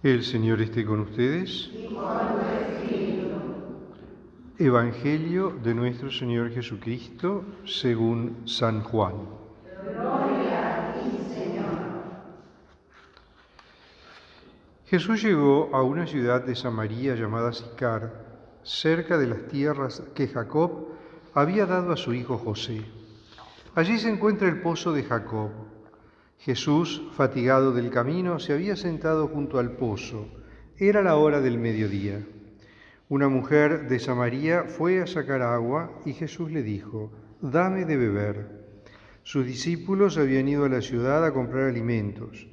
El Señor esté con ustedes. Y con tu espíritu. Evangelio de nuestro Señor Jesucristo según San Juan. Gloria a ti, Señor. Jesús llegó a una ciudad de Samaria llamada Sicar, cerca de las tierras que Jacob había dado a su hijo José. Allí se encuentra el pozo de Jacob. Jesús, fatigado del camino, se había sentado junto al pozo. Era la hora del mediodía. Una mujer de Samaria fue a sacar agua y Jesús le dijo: «Dame de beber». Sus discípulos habían ido a la ciudad a comprar alimentos.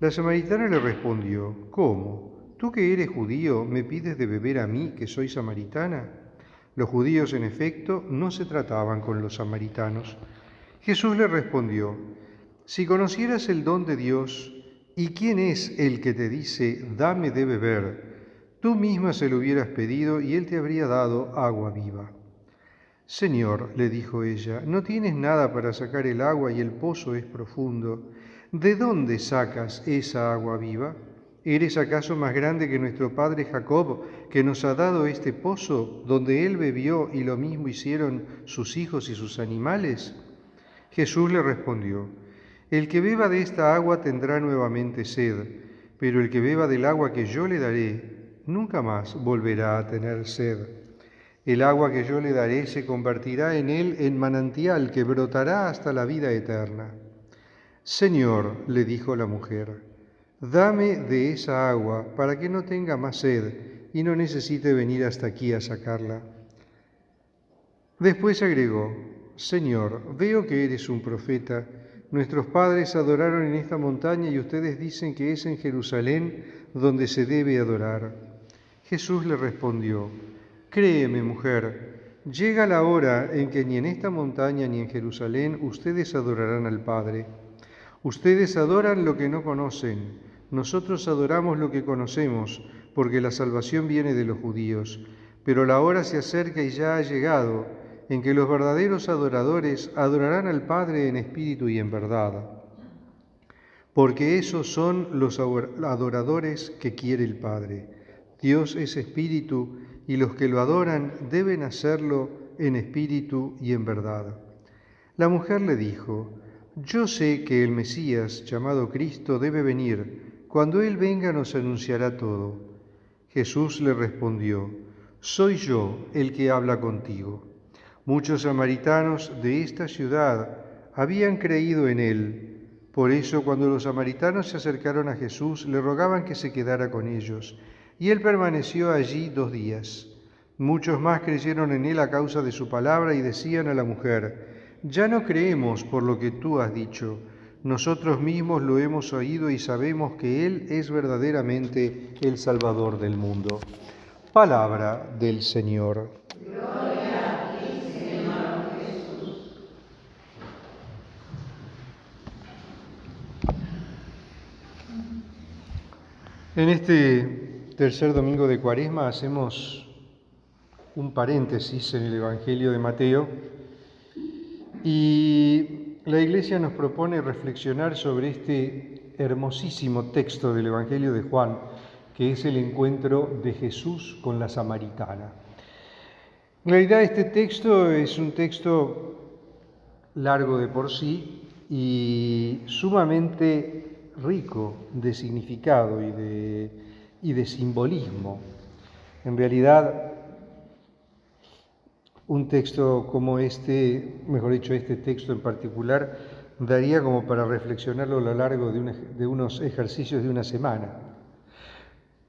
La samaritana le respondió: «¿Cómo? ¿Tú que eres judío me pides de beber a mí, que soy samaritana?». Los judíos, en efecto, no se trataban con los samaritanos. Jesús le respondió: «Si conocieras el don de Dios y quién es el que te dice: dame de beber, tú misma se lo hubieras pedido y él te habría dado agua viva». «Señor», le dijo ella, «no tienes nada para sacar el agua y el pozo es profundo. ¿De dónde sacas esa agua viva? ¿Eres acaso más grande que nuestro padre Jacob, que nos ha dado este pozo, donde él bebió y lo mismo hicieron sus hijos y sus animales?». Jesús le respondió: «El que beba de esta agua tendrá nuevamente sed, pero el que beba del agua que yo le daré nunca más volverá a tener sed. El agua que yo le daré se convertirá en él en manantial que brotará hasta la vida eterna». «Señor», le dijo la mujer, «dame de esa agua para que no tenga más sed y no necesite venir hasta aquí a sacarla». Después agregó: «Señor, veo que eres un profeta. Nuestros padres adoraron en esta montaña y ustedes dicen que es en Jerusalén donde se debe adorar». Jesús le respondió: «Créeme, mujer, llega la hora en que ni en esta montaña ni en Jerusalén ustedes adorarán al Padre. Ustedes adoran lo que no conocen, nosotros adoramos lo que conocemos, porque la salvación viene de los judíos. Pero la hora se acerca y ya ha llegado, en que los verdaderos adoradores adorarán al Padre en espíritu y en verdad, porque esos son los adoradores que quiere el Padre. Dios es espíritu y los que lo adoran deben hacerlo en espíritu y en verdad». La mujer le dijo: «Yo sé que el Mesías, llamado Cristo, debe venir. Cuando Él venga nos anunciará todo». Jesús le respondió: «Soy yo el que habla contigo». Muchos samaritanos de esta ciudad habían creído en Él. Por eso, cuando los samaritanos se acercaron a Jesús, le rogaban que se quedara con ellos, y Él permaneció allí 2 días. Muchos más creyeron en Él a causa de su palabra y decían a la mujer: «Ya no creemos por lo que tú has dicho. Nosotros mismos lo hemos oído y sabemos que Él es verdaderamente el Salvador del mundo». Palabra del Señor. Gloria a ti, Señor Jesús. En este tercer domingo de Cuaresma hacemos un paréntesis en el Evangelio de Mateo y la Iglesia nos propone reflexionar sobre este hermosísimo texto del Evangelio de Juan, que es el encuentro de Jesús con la samaritana. En realidad este texto es un texto largo de por sí y sumamente rico de significado y de simbolismo. En realidad, un texto como este, mejor dicho, este texto en particular, daría como para reflexionarlo a lo largo de unos ejercicios de una semana.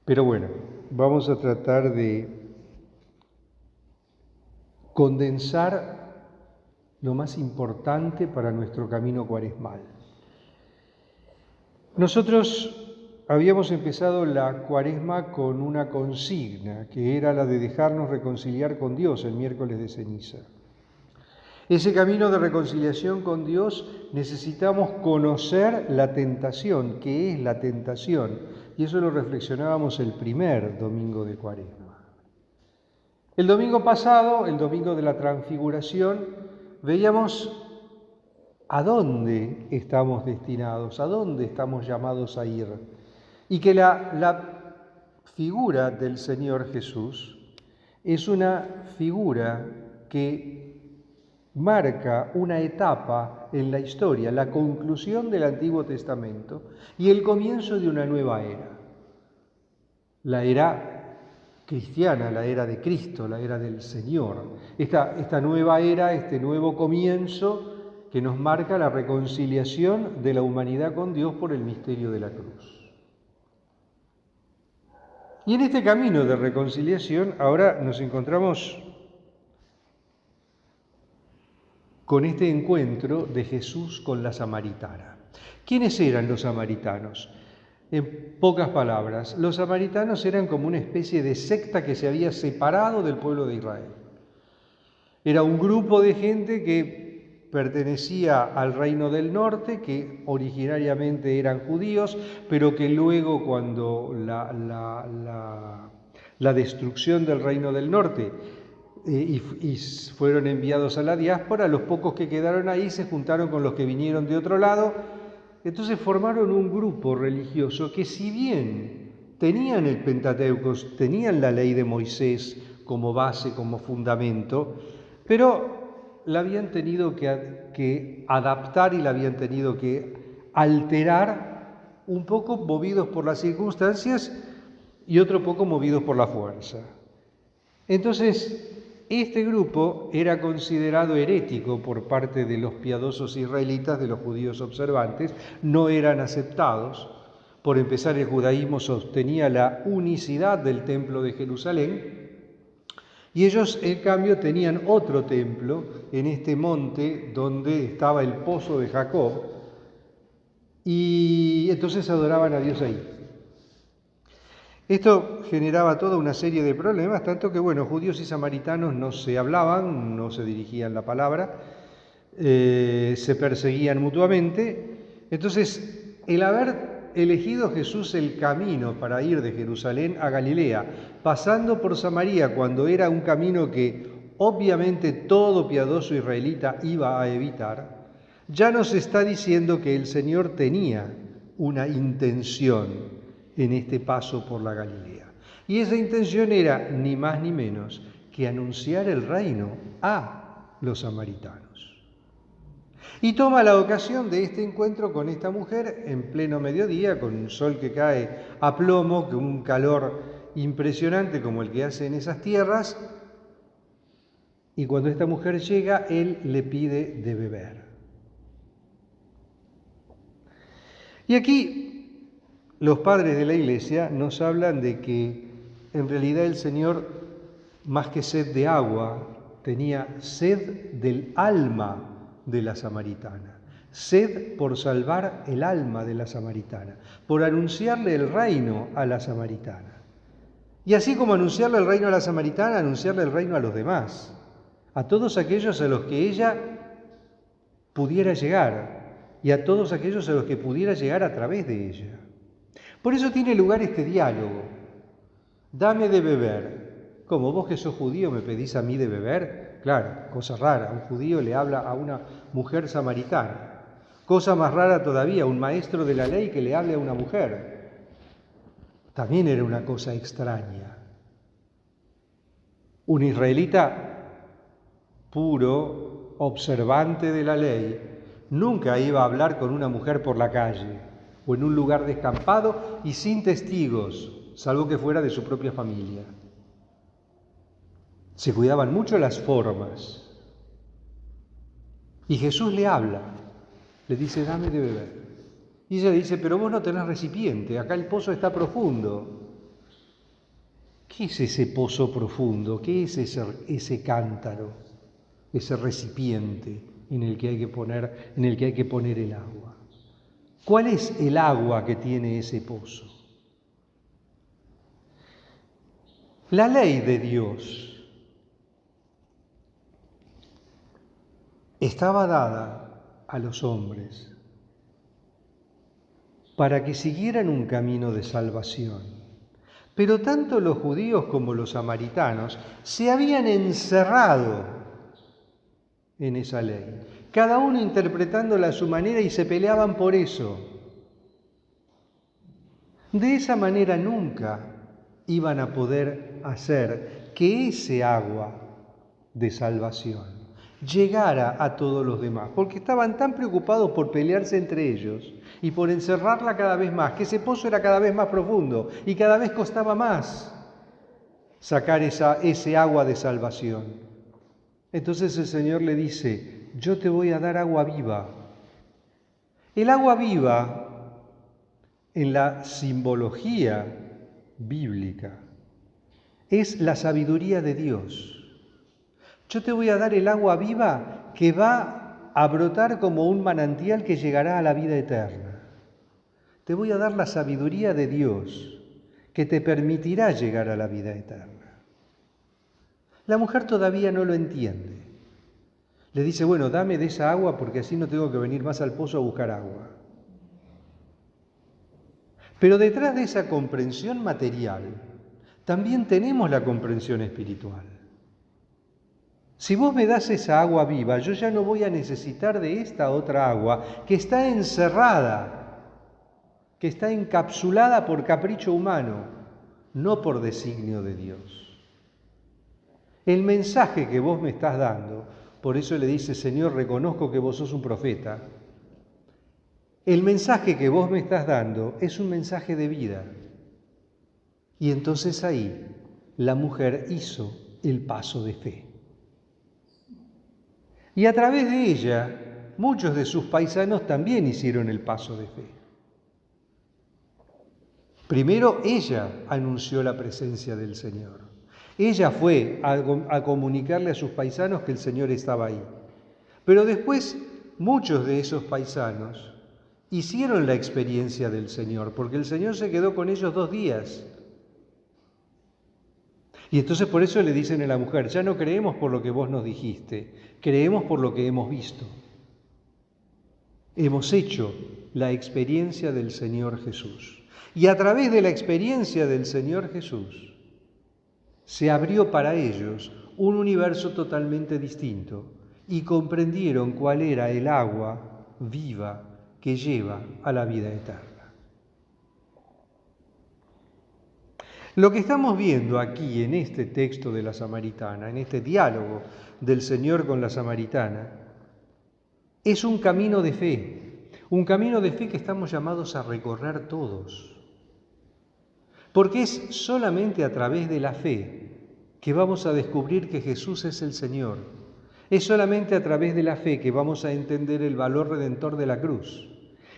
Pero bueno, vamos a tratar de condensar lo más importante para nuestro camino cuaresmal. Nosotros habíamos empezado la Cuaresma con una consigna, que era la de dejarnos reconciliar con Dios el miércoles de ceniza. Ese camino de reconciliación con Dios necesitamos conocer la tentación, ¿qué es la tentación? Y eso lo reflexionábamos el primer domingo de Cuaresma. El domingo pasado, el domingo de la Transfiguración, veíamos a dónde estamos destinados, a dónde estamos llamados a ir. Y que la figura del Señor Jesús es una figura que marca una etapa en la historia, la conclusión del Antiguo Testamento y el comienzo de una nueva era. La era cristiana, la era de Cristo, la era del Señor. Esta nueva era, este nuevo comienzo que nos marca la reconciliación de la humanidad con Dios por el misterio de la cruz. Y en este camino de reconciliación ahora nos encontramos con este encuentro de Jesús con la samaritana. ¿Quiénes eran los samaritanos? En pocas palabras, los samaritanos eran como una especie de secta que se había separado del pueblo de Israel. Era un grupo de gente que pertenecía al reino del norte, que originariamente eran judíos, pero que luego, cuando la destrucción del reino del norte y fueron enviados a la diáspora, los pocos que quedaron ahí se juntaron con los que vinieron de otro lado. Entonces formaron un grupo religioso que, si bien tenían el Pentateuco, tenían la ley de Moisés como base, como fundamento, pero la habían tenido que adaptar y la habían tenido que alterar, un poco movidos por las circunstancias y otro poco movidos por la fuerza. Entonces, este grupo era considerado herético por parte de los piadosos israelitas, de los judíos observantes, no eran aceptados. Por empezar, el judaísmo sostenía la unicidad del templo de Jerusalén y ellos, en cambio, tenían otro templo en este monte donde estaba el pozo de Jacob y entonces adoraban a Dios ahí. Esto generaba toda una serie de problemas, tanto que, judíos y samaritanos no se hablaban, no se dirigían la palabra, se perseguían mutuamente. Entonces, el haber elegido Jesús el camino para ir de Jerusalén a Galilea, pasando por Samaria, cuando era un camino que obviamente todo piadoso israelita iba a evitar, ya nos está diciendo que el Señor tenía una intención en este paso por la Galilea. Y esa intención era ni más ni menos que anunciar el reino a los samaritanos. Y toma la ocasión de este encuentro con esta mujer en pleno mediodía, con un sol que cae a plomo, con un calor impresionante como el que hace en esas tierras, y cuando esta mujer llega, él le pide de beber. Y aquí los padres de la Iglesia nos hablan de que en realidad el Señor, más que sed de agua, tenía sed del alma de la samaritana, sed por salvar el alma de la samaritana, por anunciarle el reino a la samaritana. Y así como anunciarle el reino a la samaritana, anunciarle el reino a los demás, a todos aquellos a los que ella pudiera llegar y a todos aquellos a los que pudiera llegar a través de ella. Por eso tiene lugar este diálogo. Dame de beber. ¿Cómo vos que sos judío me pedís a mí de beber? Claro, cosa rara. Un judío le habla a una mujer samaritana. Cosa más rara todavía, un maestro de la ley que le hable a una mujer. También era una cosa extraña. Un israelita puro, observante de la ley, nunca iba a hablar con una mujer por la calle o en un lugar descampado y sin testigos, salvo que fuera de su propia familia. Se cuidaban mucho las formas. Y Jesús le habla, le dice, dame de beber. Y ella dice, pero vos no tenés recipiente, acá el pozo está profundo. ¿Qué es ese pozo profundo? ¿Qué es ese cántaro, ese recipiente en el que hay que poner el agua? ¿Cuál es el agua que tiene ese pozo? La ley de Dios estaba dada a los hombres para que siguieran un camino de salvación. Pero tanto los judíos como los samaritanos se habían encerrado en esa ley, cada uno interpretándola a su manera y se peleaban por eso. De esa manera nunca iban a poder hacer que ese agua de salvación llegara a todos los demás, porque estaban tan preocupados por pelearse entre ellos y por encerrarla cada vez más, que ese pozo era cada vez más profundo y cada vez costaba más sacar ese agua de salvación. Entonces el Señor le dice, yo te voy a dar agua viva. El agua viva, en la simbología bíblica, es la sabiduría de Dios. Yo te voy a dar el agua viva que va a brotar como un manantial que llegará a la vida eterna. Te voy a dar la sabiduría de Dios que te permitirá llegar a la vida eterna. La mujer todavía no lo entiende. Le dice, bueno, dame de esa agua porque así no tengo que venir más al pozo a buscar agua. Pero detrás de esa comprensión material, también tenemos la comprensión espiritual. Si vos me das esa agua viva, yo ya no voy a necesitar de esta otra agua que está encerrada, que está encapsulada por capricho humano, no por designio de Dios. El mensaje que vos me estás dando, por eso le dice, Señor, reconozco que vos sos un profeta. El mensaje que vos me estás dando es un mensaje de vida. Y entonces ahí la mujer hizo el paso de fe. Y a través de ella, muchos de sus paisanos también hicieron el paso de fe. Primero ella anunció la presencia del Señor. Ella fue a comunicarle a sus paisanos que el Señor estaba ahí. Pero después muchos de esos paisanos hicieron la experiencia del Señor, porque el Señor se quedó con ellos 2 días. Y entonces por eso le dicen a la mujer, ya no creemos por lo que vos nos dijiste, creemos por lo que hemos visto. Hemos hecho la experiencia del Señor Jesús. Y a través de la experiencia del Señor Jesús, se abrió para ellos un universo totalmente distinto y comprendieron cuál era el agua viva que lleva a la vida eterna. Lo que estamos viendo aquí en este texto de la Samaritana, en este diálogo del Señor con la Samaritana, es un camino de fe que estamos llamados a recorrer todos. Porque es solamente a través de la fe que vamos a descubrir que Jesús es el Señor. Es solamente a través de la fe que vamos a entender el valor redentor de la cruz.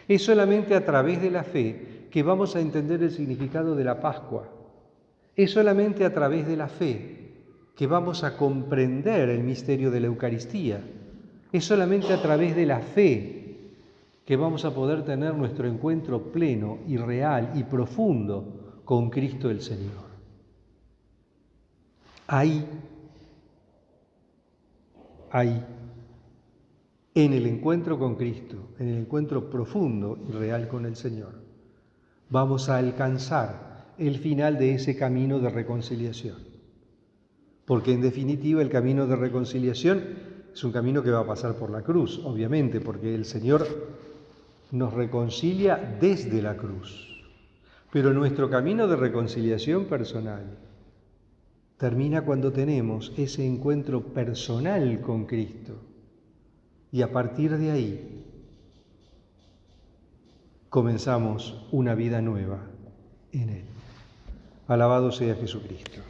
Es solamente a través de la fe que vamos a entender el significado de la Pascua. Es solamente a través de la fe que vamos a comprender el misterio de la Eucaristía. Es solamente a través de la fe que vamos a poder tener nuestro encuentro pleno y real y profundo con Cristo el Señor. Ahí, en el encuentro con Cristo, en el encuentro profundo y real con el Señor, vamos a alcanzar el final de ese camino de reconciliación. Porque en definitiva el camino de reconciliación es un camino que va a pasar por la cruz, obviamente, porque el Señor nos reconcilia desde la cruz. Pero nuestro camino de reconciliación personal termina cuando tenemos ese encuentro personal con Cristo. Y a partir de ahí comenzamos una vida nueva en Él. Alabado sea Jesucristo.